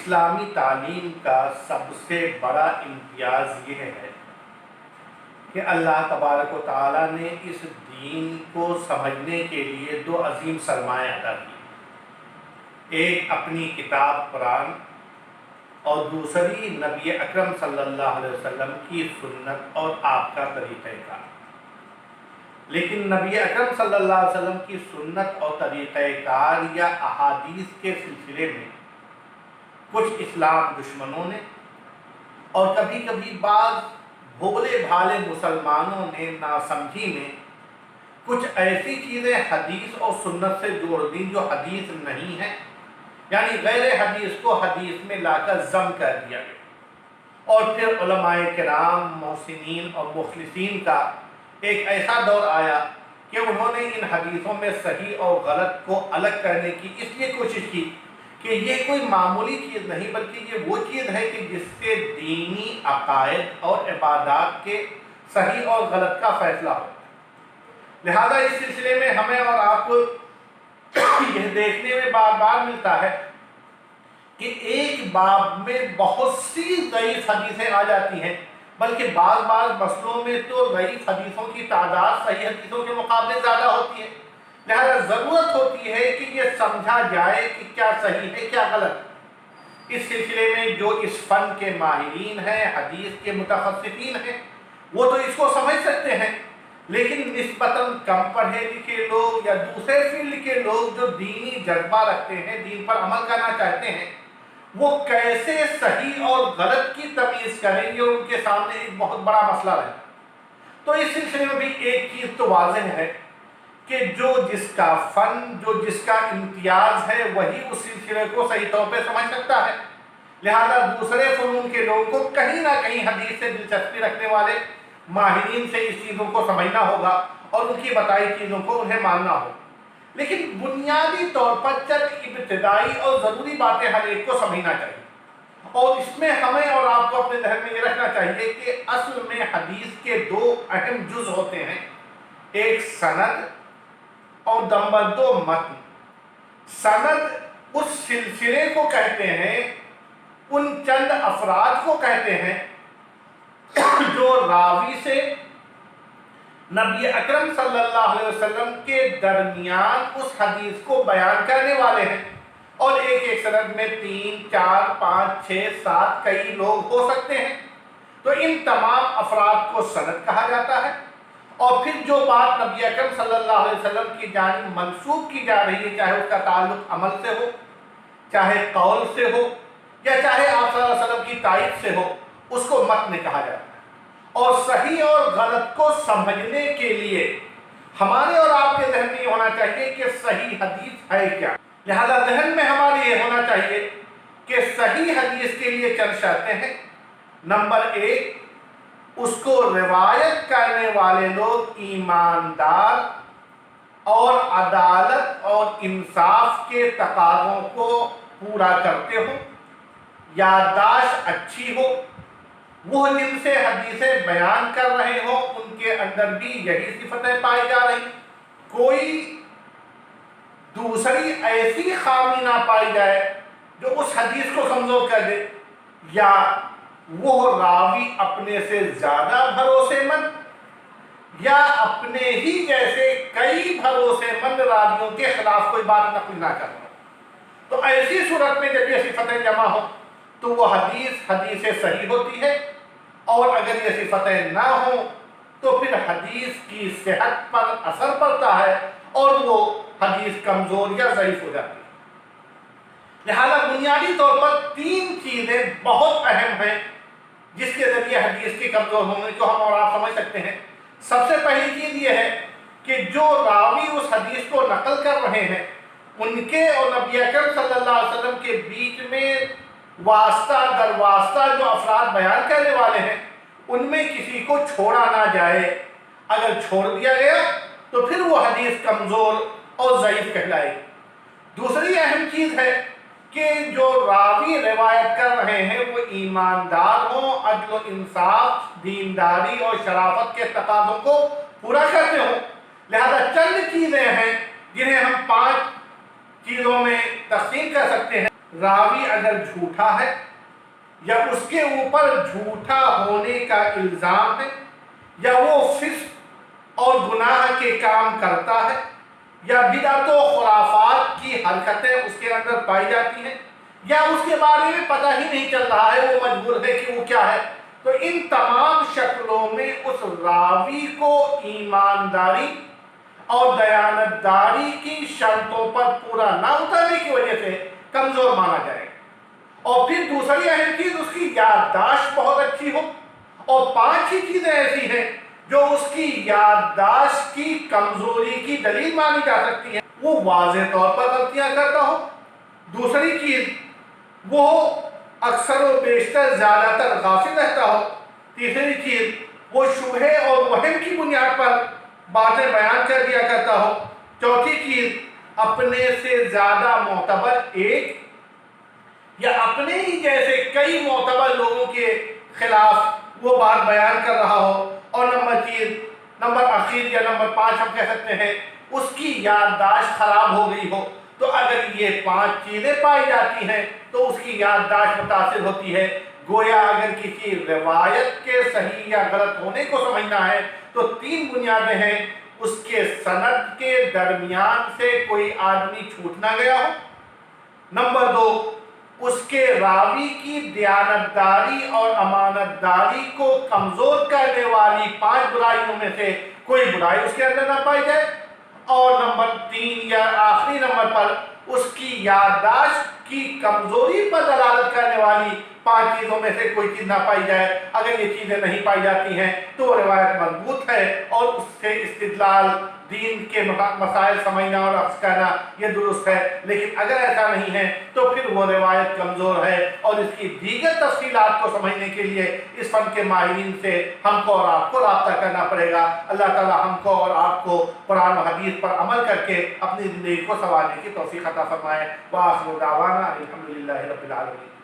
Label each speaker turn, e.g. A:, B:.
A: اسلامی تعلیم کا سب سے بڑا امتیاز یہ ہے کہ اللہ تبارک و تعالیٰ نے اس دین کو سمجھنے کے لیے دو عظیم سرمایہ عطا کیے، ایک اپنی کتاب قرآن اور دوسری نبی اکرم صلی اللہ علیہ وسلم کی سنت اور آپ کا طریقہ کار۔ لیکن نبی اکرم صلی اللہ علیہ وسلم کی سنت اور طریقہ کار یا احادیث کے سلسلے میں کچھ اسلام دشمنوں نے اور کبھی کبھی بعض بھولے بھالے مسلمانوں نے ناسمجھی میں کچھ ایسی چیزیں حدیث اور سنت سے جوڑ دیں جو حدیث نہیں ہیں، یعنی غیر حدیث کو حدیث میں لا کر ضم کر دیا گیا۔ اور پھر علماء کرام، محسنین اور مخلصین کا ایک ایسا دور آیا کہ انہوں نے ان حدیثوں میں صحیح اور غلط کو الگ کرنے کی اس لیے کوشش کی کہ یہ کوئی معمولی چیز نہیں بلکہ یہ وہ چیز ہے کہ جس سے دینی عقائد اور عبادات کے صحیح اور غلط کا فیصلہ ہو۔ لہذا اس سلسلے میں ہمیں اور آپ کو یہ دیکھنے میں بار بار ملتا ہے کہ ایک باب میں بہت سی ضعیف حدیثیں آ جاتی ہیں، بلکہ بعض مسئلوں میں تو ضعیف حدیثوں کی تعداد صحیح حدیثوں کے مقابلے زیادہ ہوتی ہے۔ لہذا ضرورت ہوتی ہے کہ یہ سمجھا جائے کہ کیا صحیح ہے کیا غلط۔ اس سلسلے میں جو اس فن کے ماہرین ہیں، حدیث کے متخصصین ہیں، وہ تو اس کو سمجھ سکتے ہیں، لیکن نسبتاً کم پڑھے لکھے لوگ یا دوسرے فیلڈ کے لوگ جو دینی جذبہ رکھتے ہیں، دین پر عمل کرنا چاہتے ہیں، وہ کیسے صحیح اور غلط کی تمیز کریں گے، ان کے سامنے ایک بہت بڑا مسئلہ ہے۔ تو اس سلسلے میں بھی ایک چیز تو واضح ہے کہ جو جس کا فن، جو جس کا امتیاز ہے، وہی اس سلسلے کو صحیح طور پہ سمجھ سکتا ہے۔ لہذا دوسرے فنون کے لوگوں کو کہیں نہ کہیں حدیث سے دلچسپی رکھنے والے ماہرین سے اس چیزوں کو سمجھنا ہوگا اور ان کی بتائی چیزوں کو انہیں ماننا ہوگا۔ لیکن بنیادی طور پر چند ابتدائی اور ضروری باتیں ہر ایک کو سمجھنا چاہیے، اور اس میں ہمیں اور آپ کو اپنے ذہن میں یہ رکھنا چاہیے کہ اصل میں حدیث کے دو اہم جز ہوتے ہیں، ایک سند اور نمبر دو متن۔ سند اس سلسلے کو کہتے ہیں، ان چند افراد کو کہتے ہیں جو راوی سے نبی اکرم صلی اللہ علیہ وسلم کے درمیان اس حدیث کو بیان کرنے والے ہیں، اور ایک ایک سند میں 3، 4، 5، 6، 7 کئی لوگ ہو سکتے ہیں۔ تو ان تمام افراد کو سند کہا جاتا ہے، اور پھر جو بات نبی اکرم صلی اللہ علیہ وسلم کی جانب منسوب کی جا رہی ہے، چاہے اس کا تعلق عمل سے ہو، چاہے قول سے ہو، یا چاہے آپ صلی اللہ علیہ وسلم کی تائید سے ہو، اس کو متن کہا جاتا ہے۔ اور صحیح اور غلط کو سمجھنے کے لیے ہمارے اور آپ کے ذہن میں یہ ہونا چاہیے کہ صحیح حدیث ہے کیا۔ لہذا ذہن میں ہمارے یہ ہونا چاہیے کہ صحیح حدیث کے لیے چند شرطیں ہیں۔ نمبر 1، اس کو روایت کرنے والے لوگ ایماندار اور عدالت اور انصاف کے تقاضوں کو پورا کرتے ہو، یادداشت اچھی ہو، وہ جن سے حدیثیں بیان کر رہے ہوں ان کے اندر بھی یہی صفتیں پائی جا رہی، کوئی دوسری ایسی خامی نہ پائی جائے جو اس حدیث کو کمزور کر دے، یا وہ راوی اپنے سے زیادہ بھروسے مند یا اپنے ہی جیسے کئی بھروسے مند راویوں کے خلاف کوئی بات نقل نہ کرنا۔ تو ایسی صورت میں جب یہ صفتیں جمع ہوں تو وہ حدیث صحیح ہوتی ہے، اور اگر یہ صفتیں نہ ہوں تو پھر حدیث کی صحت پر اثر پڑتا ہے اور وہ حدیث کمزور یا ضعیف ہو جاتی ہے۔ لہذا بنیادی طور پر 3 چیزیں بہت اہم ہیں جس کے ذریعے حدیث کی کمزور ہونے کو ہم اور آپ سمجھ سکتے ہیں۔ سب سے پہلی چیز یہ ہے کہ جو راوی اس حدیث کو نقل کر رہے ہیں، ان کے اور نبی اکرم صلی اللہ علیہ وسلم کے بیچ میں واسطہ در واسطہ جو افراد بیان کرنے والے ہیں، ان میں کسی کو چھوڑا نہ جائے۔ اگر چھوڑ دیا گیا تو پھر وہ حدیث کمزور اور ضعیف کہلائے گی۔ دوسری اہم چیز ہے کہ جو راوی روایت کر رہے ہیں وہ ایماندار ہوں، عدل و انصاف، دینداری اور شرافت کے تقاضوں کو پورا کرتے ہوں۔ لہذا چند چیزیں ہیں جنہیں ہم 5 چیزوں میں تقسیم کر سکتے ہیں۔ راوی اگر جھوٹا ہے یا اس کے اوپر جھوٹا ہونے کا الزام ہے یا وہ فسق اور گناہ کے کام کرتا ہے یا بدعت و خرافات کی حرکتیں اس کے اندر پائی جاتی ہیں یا اس کے بارے میں پتہ ہی نہیں چل رہا ہے وہ مجبور ہے کہ وہ کیا ہے، تو ان تمام شکلوں میں اس راوی کو ایمانداری اور دیانتداری کی شرطوں پر پورا نہ اترنے کی وجہ سے کمزور مانا جائے گا۔ اور پھر دوسری اہم چیز اس کی یادداشت بہت اچھی ہو، اور 5 ہی چیزیں ایسی ہیں جو اس کی یادداشت کی کمزوری کی دلیل مانی جا سکتی ہیں۔ وہ واضح طور پر غلطیاں کرتا ہو، دوسری چیز وہ اکثر و بیشتر زیادہ تر غافل رہتا ہو، تیسری چیز وہ شبہے اور وہم کی بنیاد پر باتیں بیان کر دیا کرتا ہو، چوتھی چیز اپنے سے زیادہ معتبر ایک یا اپنے ہی جیسے کئی معتبر لوگوں کے خلاف وہ بات بیان کر رہا ہو، اور نمبر اخیر یا نمبر 5 ہم کہہ سکتے ہیں اس کی یادداشت خراب ہو گئی ہو۔ تو اگر یہ 5 چیزیں پائی جاتی ہیں تو اس کی یادداشت متاثر ہوتی ہے۔ گویا اگر کسی روایت کے صحیح یا غلط ہونے کو سمجھنا ہے تو 3 بنیادیں ہیں: اس کے سند کے درمیان سے کوئی آدمی چھوٹ نہ گیا ہو، نمبر 2 اس کے راوی کی دیانتداری اور امانت داری کو کمزور کرنے والی 5 برائیوں میں سے کوئی برائی اس کے اندر نہ پائی جائے، اور نمبر 3 یا آخری نمبر پر اس کی یادداشت کی کمزوری پر دلالت کرنے والی 5 چیزوں میں سے کوئی چیز نہ پائی جائے۔ اگر یہ چیزیں نہیں پائی جاتی ہیں تو وہ روایت مضبوط ہے اور اس سے استدلال، دین کے مسائل سمجھنا اور عکس کرنا یہ درست ہے، لیکن اگر ایسا نہیں ہے تو پھر وہ روایت کمزور ہے، اور اس کی دیگر تفصیلات کو سمجھنے کے لیے اس فن کے ماہرین سے ہم کو اور آپ کو رابطہ کرنا پڑے گا۔ اللہ تعالی ہم کو اور آپ کو قرآن و حدیث پر عمل کر کے اپنی زندگی کو سنوارنے کی توفیق عطا فرمائے۔ وآخر دعوانا الحمدللہ رب العالمین۔